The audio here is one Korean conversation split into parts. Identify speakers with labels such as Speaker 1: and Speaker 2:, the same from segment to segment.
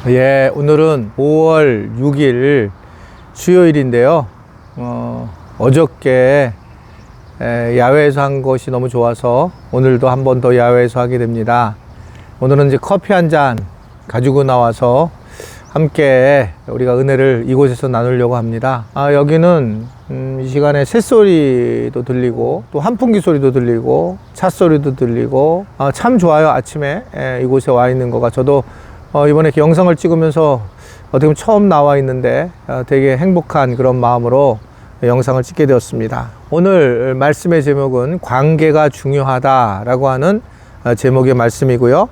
Speaker 1: 예, 오늘은 5월 6일 수요일인데요. 어저께 야외에서 한 것이 너무 좋아서 오늘도 한 번 더 야외에서 하게 됩니다. 오늘은 이제 커피 한 잔 가지고 나와서 함께 우리가 은혜를 이곳에서 나누려고 합니다. 여기는 이 시간에 새소리도 들리고 또 환풍기 소리도 들리고 차 소리도 들리고 참 좋아요. 아침에 이곳에 와 있는 거가 저도 이번에 이렇게 영상을 찍으면서 어떻게 보면 처음 나와 있는데 되게 행복한 그런 마음으로 영상을 찍게 되었습니다. 오늘 말씀의 제목은 관계가 중요하다라고 하는 제목의 말씀이고요.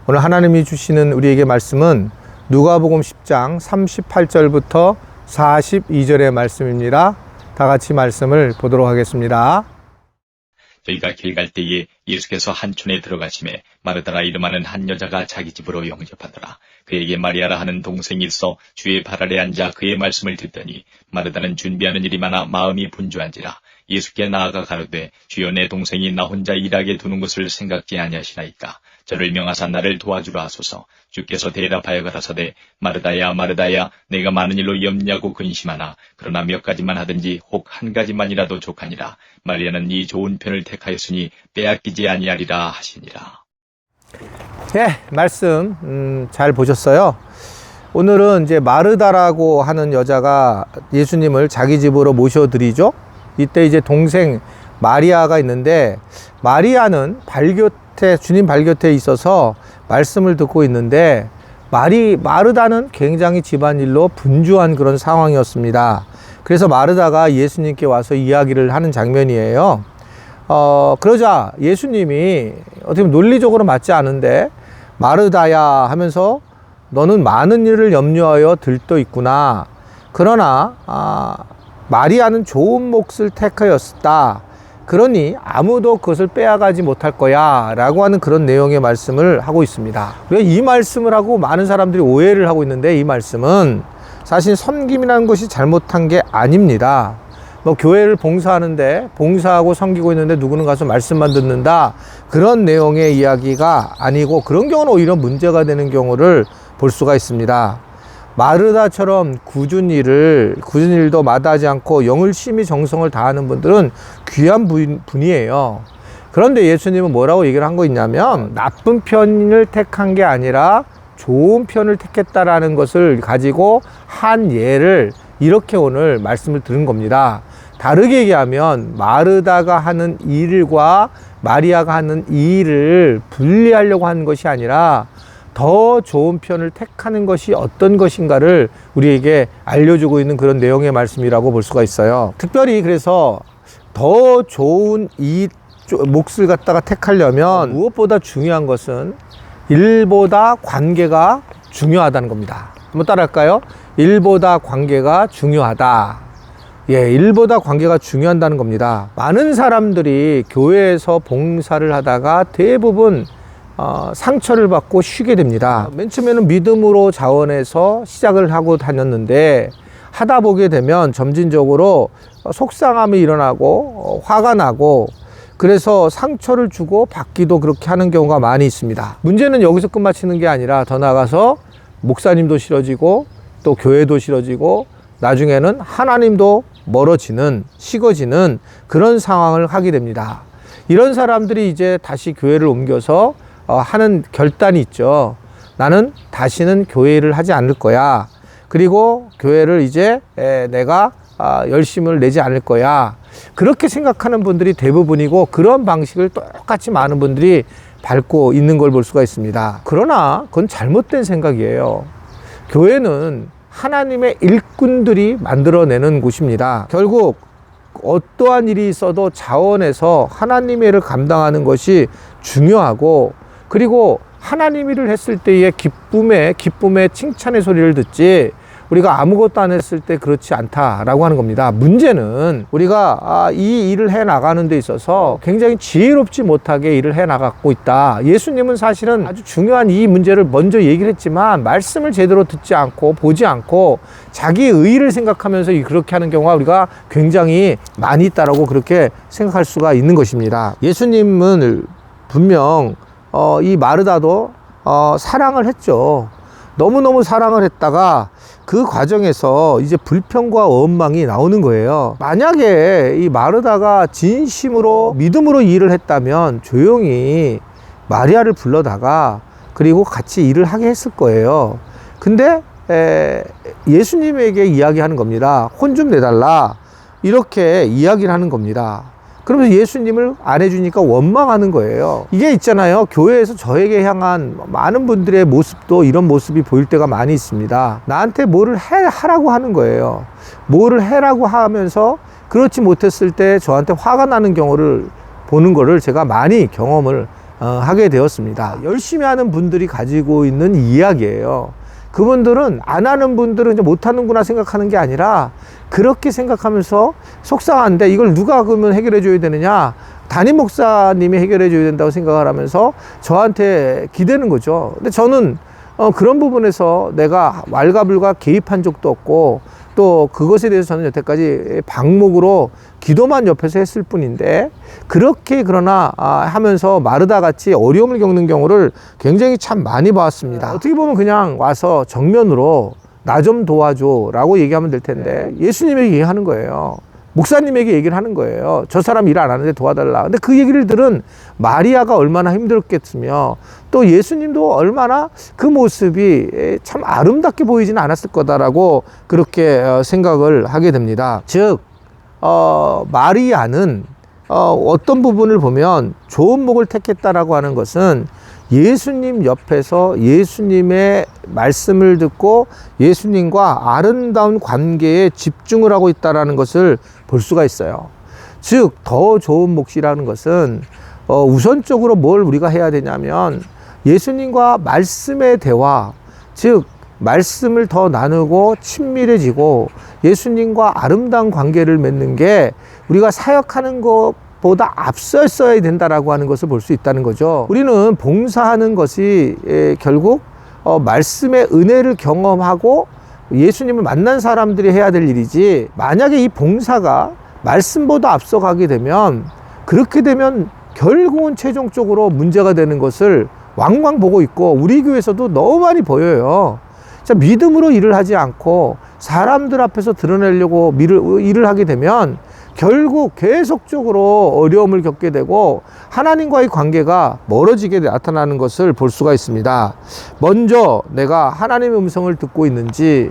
Speaker 1: 오늘 하나님이 주시는 우리에게 말씀은 누가복음 10장 38절부터 42절의 말씀입니다. 다 같이 말씀을 보도록 하겠습니다.
Speaker 2: 저희가 길 갈 때에 예수께서 한촌에 들어가심에 마르다라 이름하는 한 여자가 자기 집으로 영접하더라. 그에게 마리아라 하는 동생이 있어 주의 발 아래 앉아 그의 말씀을 듣더니 마르다는 준비하는 일이 많아 마음이 분주한지라. 예수께 나아가 가로되 주여 내 동생이 나 혼자 일하게 두는 것을 생각지 아니하시나이까. 저를 명하사 나를 도와주라 하소서. 주께서 대답하여 가라사대 마르다야 마르다야 내가 많은 일로 염려하고 근심하나 그러나 몇 가지만 하든지 혹 한 가지만이라도 족하니라. 마리아는 이 좋은 편을 택하였으니 빼앗기지 아니하리라 하시니라.
Speaker 1: 네, 말씀 잘 보셨어요. 오늘은 이제 마르다라고 하는 여자가 예수님을 자기 집으로 모셔드리죠. 이때 이제 동생 마리아가 있는데 마리아는 주님 발 곁에 있어서 말씀을 듣고 있는데 마르다는 굉장히 집안일로 분주한 그런 상황이었습니다. 그래서 마르다가 예수님께 와서 이야기를 하는 장면이에요. 그러자 예수님이 어떻게 보면 논리적으로 맞지 않은데 마르다야 하면서 너는 많은 일을 염려하여 들떠 있구나. 그러나 마리아는 좋은 몫을 택하였다. 그러니 아무도 그것을 빼앗가지 못할 거야 라고 하는 그런 내용의 말씀을 하고 있습니다. 왜 이 말씀을 하고 많은 사람들이 오해를 하고 있는데 이 말씀은 사실 섬김이라는 것이 잘못한 게 아닙니다. 교회를 봉사하는데 봉사하고 섬기고 있는데 누구는 가서 말씀만 듣는다 그런 내용의 이야기가 아니고 그런 경우는 오히려 문제가 되는 경우를 볼 수가 있습니다. 마르다처럼 굳은 일도 마다하지 않고 영을 심히 정성을 다하는 분들은 귀한 분이에요. 그런데 예수님은 뭐라고 얘기를 한 거 있냐면 나쁜 편을 택한 게 아니라 좋은 편을 택했다라는 것을 가지고 한 예를 이렇게 오늘 말씀을 들은 겁니다. 다르게 얘기하면 마르다가 하는 일과 마리아가 하는 이 일을 분리하려고 하는 것이 아니라 더 좋은 편을 택하는 것이 어떤 것인가를 우리에게 알려주고 있는 그런 내용의 말씀이라고 볼 수가 있어요. 특별히 그래서 더 좋은 이 몫을 갖다가 택하려면 무엇보다 중요한 것은 일보다 관계가 중요하다는 겁니다. 한번 따라할까요? 일보다 관계가 중요하다. 예, 일보다 관계가 중요하다는 겁니다. 많은 사람들이 교회에서 봉사를 하다가 대부분 상처를 받고 쉬게 됩니다. 맨 처음에는 믿음으로 자원해서 시작을 하고 다녔는데 하다 보게 되면 점진적으로 속상함이 일어나고 화가 나고 그래서 상처를 주고 받기도 그렇게 하는 경우가 많이 있습니다. 문제는 여기서 끝마치는 게 아니라 더 나아가서 목사님도 싫어지고 또 교회도 싫어지고 나중에는 하나님도 멀어지는 식어지는 그런 상황을 하게 됩니다. 이런 사람들이 이제 다시 교회를 옮겨서 하는 결단이 있죠. 나는 다시는 교회를 하지 않을 거야. 그리고 교회를 이제 내가 열심을 내지 않을 거야. 그렇게 생각하는 분들이 대부분이고 그런 방식을 똑같이 많은 분들이 밟고 있는 걸 볼 수가 있습니다. 그러나 그건 잘못된 생각이에요. 교회는 하나님의 일꾼들이 만들어내는 곳입니다. 결국 어떠한 일이 있어도 자원해서 하나님의 일을 감당하는 것이 중요하고 그리고 하나님 일을 했을 때의 기쁨의 칭찬의 소리를 듣지 우리가 아무것도 안 했을 때 그렇지 않다라고 하는 겁니다. 문제는 우리가 이 일을 해 나가는 데 있어서 굉장히 지혜롭지 못하게 일을 해 나가고 있다. 예수님은 사실은 아주 중요한 이 문제를 먼저 얘기를 했지만 말씀을 제대로 듣지 않고 보지 않고 자기 의의를 생각하면서 그렇게 하는 경우가 우리가 굉장히 많이 있다라고 그렇게 생각할 수가 있는 것입니다. 예수님은 분명 이 마르다도 사랑을 했죠. 너무너무 사랑을 했다가 그 과정에서 이제 불평과 원망이 나오는 거예요. 만약에 이 마르다가 진심으로 믿음으로 일을 했다면 조용히 마리아를 불러다가 그리고 같이 일을 하게 했을 거예요. 근데 예수님에게 이야기하는 겁니다. 혼 좀 내달라, 이렇게 이야기를 하는 겁니다. 그러면서 예수님을 안 해주니까 원망하는 거예요. 이게 있잖아요, 교회에서 저에게 향한 많은 분들의 모습도 이런 모습이 보일 때가 많이 있습니다. 나한테 뭐를 하라고 하는 거예요. 뭐를 해라고 하면서 그렇지 못했을 때 저한테 화가 나는 경우를 보는 거를 제가 많이 경험을 하게 되었습니다. 열심히 하는 분들이 가지고 있는 이야기예요. 그분들은 안 하는 분들은 이제 못하는구나 생각하는 게 아니라 그렇게 생각하면서 속상한데 이걸 누가 그러면 해결해 줘야 되느냐, 담임 목사님이 해결해 줘야 된다고 생각을 하면서 저한테 기대는 거죠. 근데 저는 그런 부분에서 내가 왈가불가 개입한 적도 없고 또 그것에 대해서 저는 여태까지 방목으로 기도만 옆에서 했을 뿐인데, 그렇게 그러나 하면서 마르다 같이 어려움을 겪는 경우를 굉장히 참 많이 봤습니다. 어떻게 보면 그냥 와서 정면으로 나 좀 도와줘 라고 얘기하면 될 텐데 예수님에게 얘기하는 거예요. 목사님에게 얘기를 하는 거예요. 저 사람 일 안 하는데 도와달라. 근데 그 얘기를 들은 마리아가 얼마나 힘들었겠으며 또 예수님도 얼마나 그 모습이 참 아름답게 보이지는 않았을 거다라고 그렇게 생각을 하게 됩니다. 즉 마리아는 어떤 부분을 보면 좋은 목을 택했다라고 하는 것은 예수님 옆에서 예수님의 말씀을 듣고 예수님과 아름다운 관계에 집중을 하고 있다는 것을 볼 수가 있어요. 즉, 더 좋은 몫이라는 것은 우선적으로 뭘 우리가 해야 되냐면 예수님과 말씀의 대화, 즉 말씀을 더 나누고 친밀해지고 예수님과 아름다운 관계를 맺는 게 우리가 사역하는 것보다 앞서야 된다라고 하는 것을 볼 수 있다는 거죠. 우리는 봉사하는 것이 결국 말씀의 은혜를 경험하고 예수님을 만난 사람들이 해야 될 일이지, 만약에 이 봉사가 말씀보다 앞서가게 되면 그렇게 되면 결국은 최종적으로 문제가 되는 것을 왕왕 보고 있고 우리 교회에서도 너무 많이 보여요. 자, 믿음으로 일을 하지 않고 사람들 앞에서 드러내려고 일을 하게 되면 결국 계속적으로 어려움을 겪게 되고 하나님과의 관계가 멀어지게 나타나는 것을 볼 수가 있습니다. 먼저 내가 하나님의 음성을 듣고 있는지,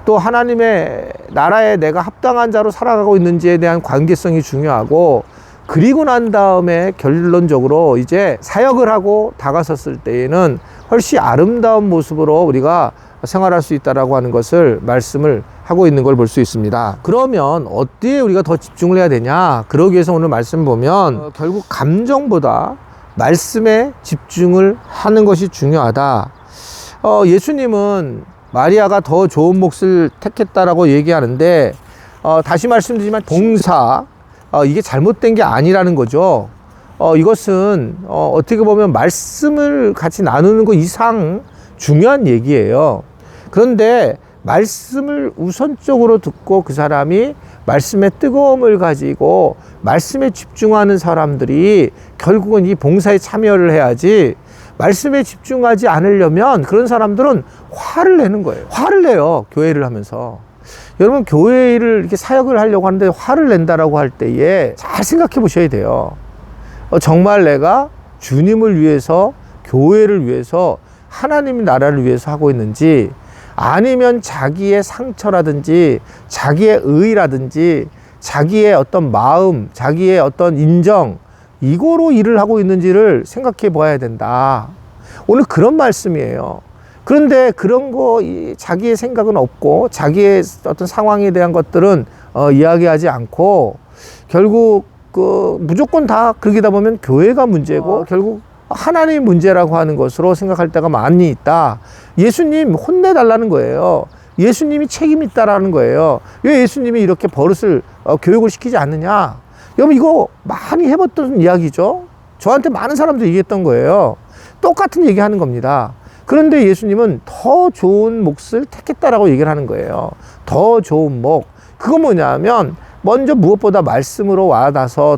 Speaker 1: 또 하나님의 나라에 내가 합당한 자로 살아가고 있는지에 대한 관계성이 중요하고, 그리고 난 다음에 결론적으로 이제 사역을 하고 다가섰을 때에는 훨씬 아름다운 모습으로 우리가 생활할 수 있다라고 하는 것을 말씀을 하고 있는 걸 볼 수 있습니다. 그러면 어디에 우리가 더 집중을 해야 되냐? 그러기 위해서 오늘 말씀 보면 결국 감정보다 말씀에 집중을 하는 것이 중요하다. 예수님은 마리아가 더 좋은 몫을 택했다라고 얘기하는데 다시 말씀드리지만 봉사, 이게 잘못된 게 아니라는 거죠. 이것은 어떻게 보면 말씀을 같이 나누는 것 이상 중요한 얘기예요. 그런데 말씀을 우선적으로 듣고 그 사람이 말씀의 뜨거움을 가지고 말씀에 집중하는 사람들이 결국은 이 봉사에 참여를 해야지, 말씀에 집중하지 않으려면 그런 사람들은 화를 내는 거예요. 화를 내요, 교회를 하면서. 여러분, 교회를 이렇게 사역을 하려고 하는데 화를 낸다라고 할 때에 잘 생각해 보셔야 돼요. 정말 내가 주님을 위해서, 교회를 위해서, 하나님 나라를 위해서 하고 있는지, 아니면 자기의 상처라든지 자기의 의라든지 자기의 어떤 마음, 자기의 어떤 인정, 이거로 일을 하고 있는지를 생각해 봐야 된다. 오늘 그런 말씀이에요. 그런데 그런 거 자기의 생각은 없고 자기의 어떤 상황에 대한 것들은 이야기하지 않고 결국 무조건 다 그러다 보면 교회가 문제고 결국 하나님의 문제라고 하는 것으로 생각할 때가 많이 있다. 예수님 혼내달라는 거예요. 예수님이 책임이 있다라는 거예요. 왜 예수님이 이렇게 버릇을 교육을 시키지 않느냐? 여러분, 이거 많이 해봤던 이야기죠. 저한테 많은 사람들이 얘기했던 거예요. 똑같은 얘기하는 겁니다. 그런데 예수님은 더 좋은 몫을 택했다라고 얘기를 하는 거예요. 더 좋은 몫. 그거 뭐냐면 먼저 무엇보다 말씀으로 와닿아서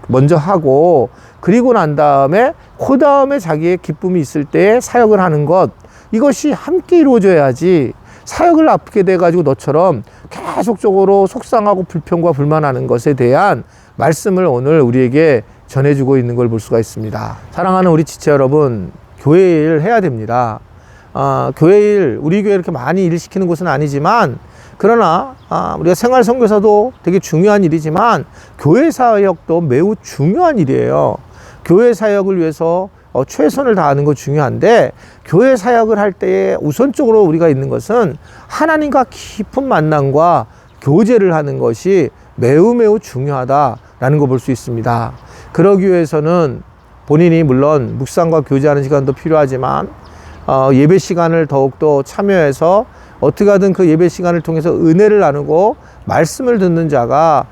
Speaker 1: 먼저 하고, 그리고 난 다음에 그 다음에 자기의 기쁨이 있을 때 사역을 하는 것, 이것이 함께 이루어져야지 사역을 앞게 돼가지고 너처럼 계속적으로 속상하고 불평과 불만하는 것에 대한 말씀을 오늘 우리에게 전해주고 있는 걸 볼 수가 있습니다. 사랑하는 우리 지체 여러분, 교회 일 해야 됩니다. 교회 일, 우리 교회 이렇게 많이 일 시키는 곳은 아니지만, 그러나 우리가 생활 선교사도 되게 중요한 일이지만 교회 사역도 매우 중요한 일이에요. 교회 사역을 위해서 최선을 다하는 거 중요한데, 교회 사역을 할 때에 우선적으로 우리가 있는 것은 하나님과 깊은 만남과 교제를 하는 것이 매우 중요하다라는 거 볼 수 있습니다. 그러기 위해서는 본인이 물론 묵상과 교제하는 시간도 필요하지만 예배 시간을 더욱더 참여해서 어떻게 하든 그 예배 시간을 통해서 은혜를 나누고 말씀을 듣는 자가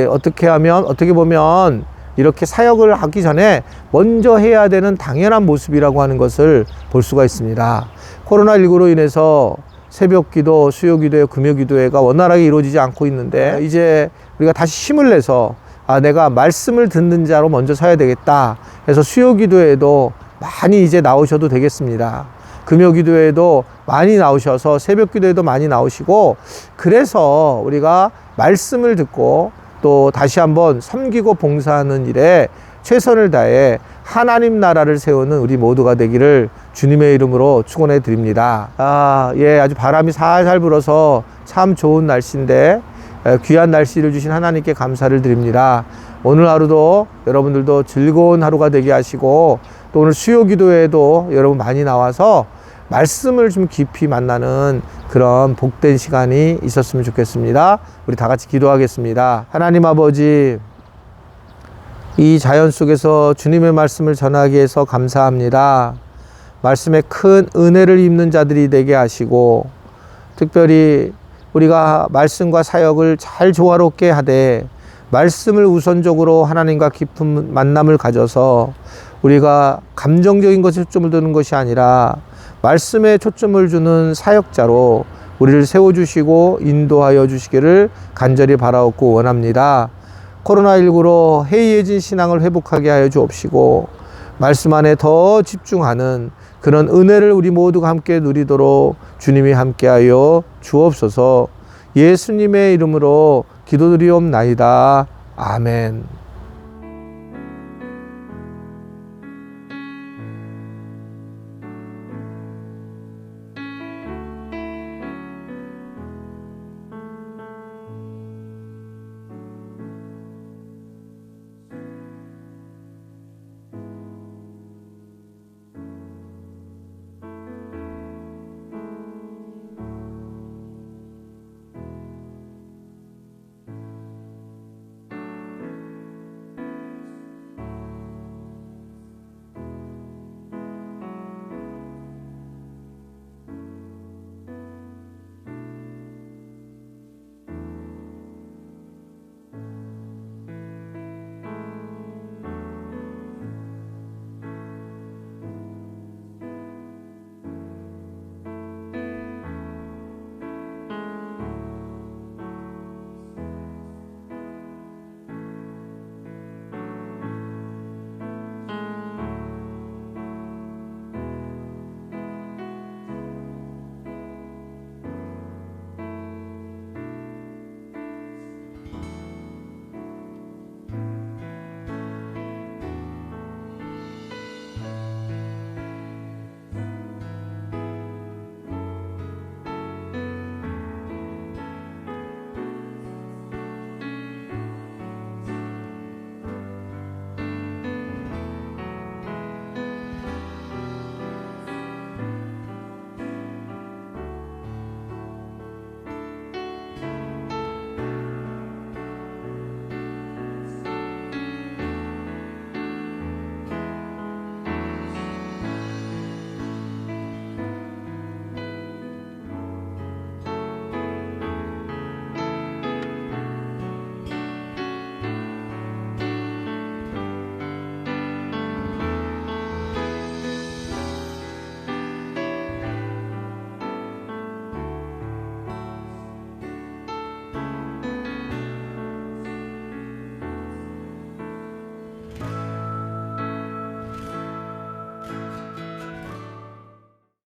Speaker 1: 어떻게 보면 이렇게 사역을 하기 전에 먼저 해야 되는 당연한 모습이라고 하는 것을 볼 수가 있습니다. 코로나19로 인해서 새벽 기도, 수요 기도회, 금요 기도회가 원활하게 이루어지지 않고 있는데, 이제 우리가 다시 힘을 내서 내가 말씀을 듣는 자로 먼저 서야 되겠다 해서 수요 기도회도 많이 이제 나오셔도 되겠습니다. 금요 기도회도 많이 나오셔서 새벽 기도회도 많이 나오시고, 그래서 우리가 말씀을 듣고 또 다시 한번 섬기고 봉사하는 일에 최선을 다해 하나님 나라를 세우는 우리 모두가 되기를 주님의 이름으로 축원해 드립니다. 아주 바람이 살살 불어서 참 좋은 날씨인데 귀한 날씨를 주신 하나님께 감사를 드립니다. 오늘 하루도 여러분들도 즐거운 하루가 되게 하시고, 또 오늘 수요 기도회에도 여러분 많이 나와서 말씀을 좀 깊이 만나는 그런 복된 시간이 있었으면 좋겠습니다. 우리 다 같이 기도하겠습니다. 하나님 아버지, 이 자연 속에서 주님의 말씀을 전하기 위해서 감사합니다. 말씀에 큰 은혜를 입는 자들이 되게 하시고, 특별히 우리가 말씀과 사역을 잘 조화롭게 하되 말씀을 우선적으로 하나님과 깊은 만남을 가져서 우리가 감정적인 것에 초점을 두는 것이 아니라 말씀에 초점을 주는 사역자로 우리를 세워주시고 인도하여 주시기를 간절히 바라옵고 원합니다. 코로나19로 해이해진 신앙을 회복하게 하여 주옵시고, 말씀 안에 더 집중하는 그런 은혜를 우리 모두가 함께 누리도록 주님이 함께하여 주옵소서. 예수님의 이름으로 기도드리옵나이다. 아멘.